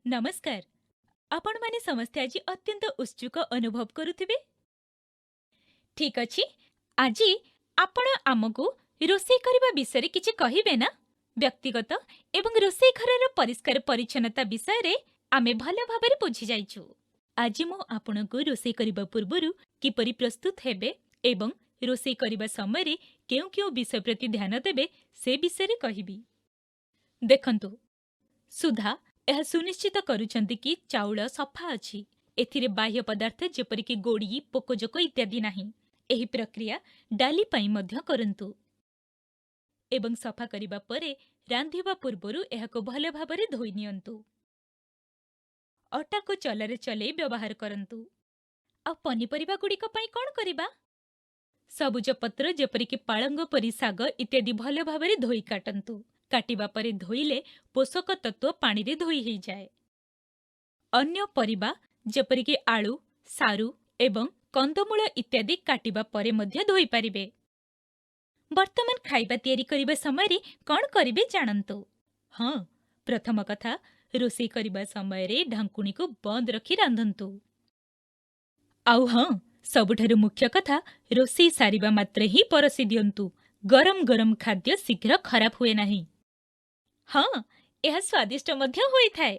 नमस्कार। आपण माने समस्ते आज अत्यंत उत्सुक अनुभव करुथिबे। ठीक अछि। आजी आपण आमको रोषेई करिबा विषय किछि कहिबे ना? व्यक्तिगत एवं रोषेई घरर परिष्कार परिच्छन्नता विषय रे आमे भल भाबरे बुझि जाइछु। आज मु आपणको रोषेई करिबा पूर्वरु किपरि प्रस्तुत हेबे एवं रोषेई करिबा समय रे केउ केउ विषय प्रति ध्यान देबे से विषय रे कहिबी। देखंतु सुधा यह सुनिश्चित करुछंती कि चाउଳ सफा अछि। एथिरे बाह्य पदार्थ जेपरिक गोड़ी पोकजोक इत्यादि नाही। एही प्रक्रिया डाली पाई मध्य करंतु एवं सफा करिबा परे रांधिबा पूर्वरु एहाको भले भाबरे धोई नियंतु। अटा को चलरे चले व्यवहार करंतु। आ पनिपरिबा गुड़िक पाई कोन करिबा? सबुज पत्र जेपरिक पाळंग परि साग इत्यादि भले भाबरे धोई काटंतु। काटिबा परे धोइले पोषक तत्व पानी रे धोई ही जाए। अन्य परिबा जेपरिक आलू, सारू एवं कंदमूल इत्यादि काटिबा परे मध्य धोई पारिबे। वर्तमान खाइबा तयारी करिबा समय रे कोन करिबे जानंतु। हाँ, प्रथम कथा रोषेई करिबा समय रे ढांकुणी को बंद रखी रांधंतु। आउ हाँ, सबुठारु मुख्य कथा रोषेई सारिबा मात्रे ही परसी दियंतु। गरम गरम खाद्य शीघ्र खराब हुए नाही। हाँ, यह स्वादिष्ट मध्य होई थाए।